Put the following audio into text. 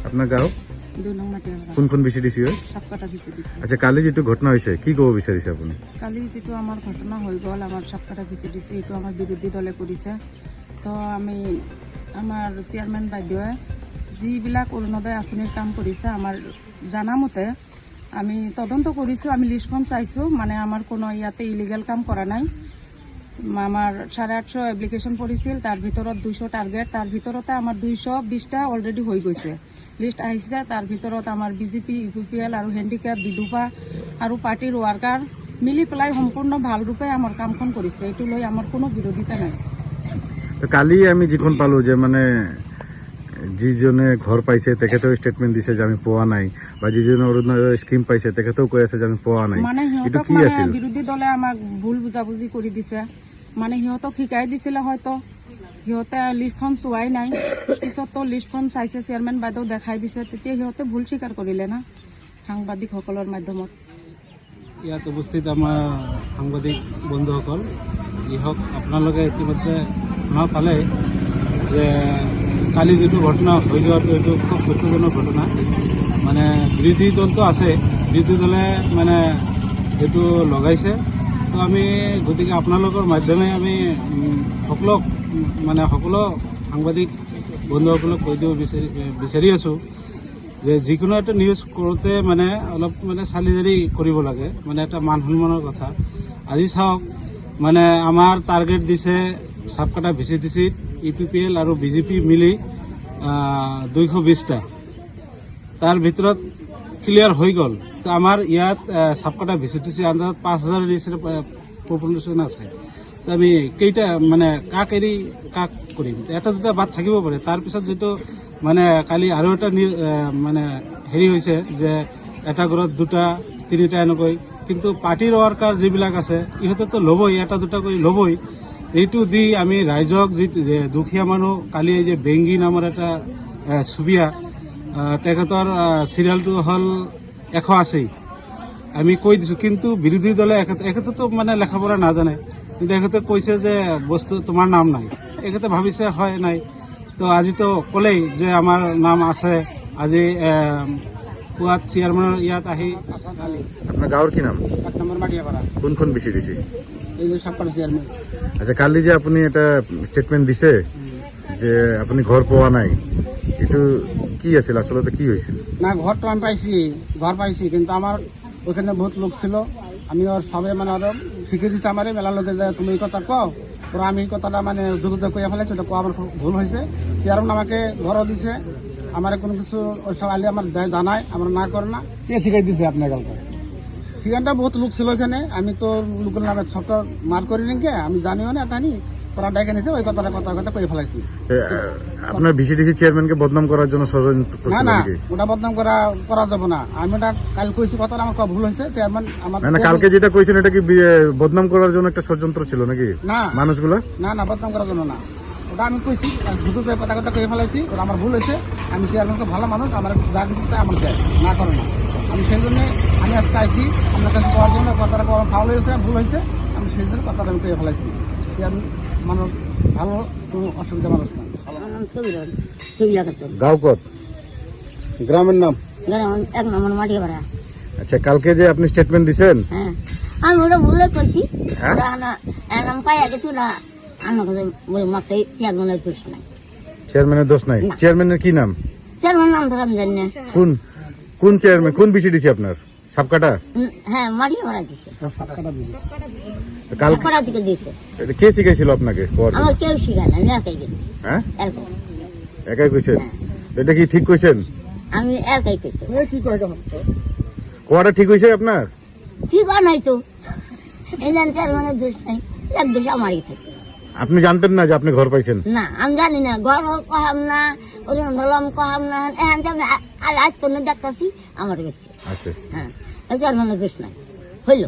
আপনার গাঁও কোনখন বিচিডিসি হয়? সাপকাটা বিচিডিসি। আচ্ছা, কালি যেটো ঘটনা হয়েছে কি কব বিচাৰিছে আপুনি? কালি যেটো আমার ঘটনা হয়ে গেল, আমার সাপকাটা বিচিডিসি এইটো আমার বিরোধী দলে করেছে। তো আমি আমার চেয়ারম্যান বাইদেৱে যিবিলাক অৰুণোদয় আঁচনিৰ কাম কৰিছে আমার জানা মতে আমি তদন্ত কৰিছোঁ, আমি লিষ্টখন চাইছোঁ, মানে আমার কোনো ইয়াতে ইলিগেল কাম কৰা নাই। আমার 850 এপ্লিকেশন পড়িছিল, তার ভিতৰত 200 টার্গেট, তার ভিতরতে আমার 220টা অলরেডি হয়ে গেছে। লিষ্ট আহিছে, তার ভিতৰত আমার বিজেপি, ইউপিপিএল আৰু হেণ্ডিক্যাপ, বিধুপা আৰু পাৰ্টিৰ ৱাৰ্কাৰ মিলি পেলাই সম্পূৰ্ণ ভাল ৰূপে আমাৰ কামখন কৰিছে। এইটো লৈ আমাৰ কোনো বিৰোধিতা নাই। তো কালি আমি যিখন পালো যে মানে যিজনে ঘৰ পাইছে তেখেতেও ষ্টেটমেন্ট দিছে যে আমি পোৱা নাই, বা যিজনে অৰুণোদয় স্কিম পাইছে তেখেতেও কৈ আছে যে আমি পোৱা নাই। মানে এইটো সিহঁতক কি মানে আছিল? বিৰোধী দলে আমাক ভুল বুজাবুজি কৰি দিছে। মানে সিহঁতক শিকাই দিছিলে হয়তো, সিহঁতে লিষ্টখন চোৱাই নাই, পিছতো লিষ্টখন চাইছে, চেয়ারম্যান বাইদেউ দেখাই দিছে, তেতিয়া সিহঁতে ভুল স্বীকাৰ কৰিলে না সাংবাদিকসকলৰ মাধ্যমত। ইয়াত উপস্থিত আমাৰ সাংবাদিক বন্ধুসকল, যি হওক আপোনালোকে ইতিমধ্যে শুনা পালে যে কালি যিটো ঘটনা হৈ যোৱাটো এইটো খুব দুঃখজনক ঘটনা। মানে বিৰোধী দলটো আছে, বিৰোধী দলে মানে এইটো লগাইছে। তো আমি গতিকে আপোনালোকৰ মাধ্যমে আমি সকলো সাংবাদিক বন্ধুসকলক কৈ দিব বিচাৰি আছোঁ যে যিকোনো এটা নিউজ কৰোঁতে মানে অলপ মানে চালি জাৰি কৰিব লাগে, মানে এটা মান সন্মানৰ কথা। আজি চাওক, মানে আমাৰ টাৰ্গেট দিছে সাপকাটা ভিচিডিচিত ইউপিপিএল আৰু বিজেপি মিলি 220টা, তাৰ ভিতৰত ক্লিয়াৰ হৈ গ'ল। তো আমাৰ ইয়াত সাপকাটা ভিচিডিচি আন্দাজত 5000 নিচিনা পপুলেশ্যন আছে। তো আমি কেইটা মানে কাক এৰি কাক কৰিম? এটা দুটা বাদ থাকিব পাৰে। তাৰপিছত যিটো মানে কালি আৰু এটা মানে হেৰি হৈছে যে এটা ঘৰত 2টা 3টা এনেকৈ, কিন্তু পাৰ্টিৰ ৱাৰ্কাৰ যিবিলাক আছে ইহঁতেতো ল'বই, এটা দুটা কৰি ল'বই। এইটো দি আমি ৰাইজক যি দুখীয়া মানুহ, কালি এই যে বেংগী নামৰ এটা চুবুৰীয়া, তেখেতৰ চিৰিয়েলটো হ'ল 180, আমি কৈ দিছোঁ। কিন্তু বিৰোধী দলে এখেতেতো মানে লেখা পঢ়া নাজানে, কিন্তু এখেতে কৈছে যে বস্তু তোমাৰ নাম নাই, এখেতে ভাবিছে হয় নাই। তো আজিতো ক'লেই যে আমাৰ নাম আছে। আজি পুৱাত চেয়াৰমেনৰ ইয়াত আহি আপনার গাঁৱৰ কি নাম? 8 নম্বৰ মাটিয়াপাৰা, কোনখন বিচিডিসি? এই যে সাপকাটা চেয়ারম্যান। আচ্ছা, কালি যে আপনি এটা স্টেটমেন্ট দিছে যে আপনি ঘর পোৱা নাই, এইটো কি আছিল আসলে? কি হয়েছিল? না, ঘরটা আমি পাইছি, কিন্তু আমার ওইখানে বহুত লোক ছিল। আমি ওর সবে মানে আরো শিখিয়ে দিচ্ছি আমার মেলার লোকে যে তুমি এই কথা কও, ওরা আমি এই কথাটা মানে যোগাযোগ করে ফেলেছি, ওটা আমার ভুল হয়েছে। চেয়ারম্যান আমাকে ঘরও দিছে, আমার কোনো কিছু ওই সব আলি আমার জানায়, আমরা না করে না। কে শিখাই দিছে আপনার গল্প? সেখানটা বহুত লোক ছিল ওইখানে, আমি তো লোকের নামে সবটা মার করি নাকি, আমি জানিও না জানি, ওরা ডেকে নিছে, ওই কথাটা কথা কয়ে ফেলাইছি। আপনার বিসিডিসি চেয়ারম্যানকে বদনাম করার জন্য ষড়যন্ত্র না করছিল না, নাকি? ওটা বদনাম করা যাবে না। আমি ওটা কাল কইছি, কথাটা আমার ভুল হয়েছে। চেয়ারম্যান আমার না, কালকে যেটা কইছেন এটা কি বদনাম করার জন্য একটা ষড়যন্ত্র ছিল নাকি না মানুষগুলো? না, বদনাম করার জন্য না, ওটা আমি কইছি দুটো কথা কয়ে ফেলাইছি, ওটা আমার ভুল হয়েছে। আমি চেয়ারম্যানকে ভালো মানুষ, আমার যা কিছু চাই আমার দেয়, না করে না। আমি সেই জন্য আমি আজকে আইছি আপনার কাছে করার জন্য। কথাটা ফাউল হয়েছে, ভুল হয়েছে, আমি সেই জন্য কথাটা আমি কয়ে ফেলাইছি। চেয়ারম্যান মানুষ ভালো, কোনো অসুবিধা মানুষ না। গাঁও কত? গ্রামের নাম 1 নম্বর মাটিয়াপাড়া। আচ্ছা, কালকে যে আপনি স্টেটমেন্ট দিছেন, হ্যাঁ, আমি ওটা ভুলে কইছি, হ্যাঁ? ওটা না নাম পাইয়া গেছি, ওটা আমার কাছে বলে মাত্রই চেয়ারম্যানের দোষ নাই। চেয়ারম্যানের দোষ নাই? চেয়ারম্যানের কি নাম? চেয়ারম্যান নাম ধরে আমি জানি না। কোন চেয়ারম্যান, কোন বিসিডিসি আপনার? সাপকাটা? হ্যাঁ, মাটিয়াপাড়া দিছে, কালকে সাপকাটা থেকে দিছে। এটা কে শিখাইছিল আপনাকে? আমার কেউ শিখায় না, আমি একাই গেছি। হ্যাঁ, একাই। একাই কইছেন? এটা কি ঠিক কইছেন? আমি একাই কইছি। কোয়াটা ঠিক হয়েছে আপনার? ঠিক হয় নাই তো, এই জানি চেয়ারম্যানের দোষ নাই, এক দোষ আমারই থাকে। আপনি জানতেন না যে আপনি ঘর পাইছেন? না, আমি জানি না, ঘর কহাম না, ওই ধরলাম কহাম না, এখন যে আমি আজ তো দেখতেছি আমার গেছে। আচ্ছা, হ্যাঁ, চেয়ারম্যানের দোষ নাই, হইল।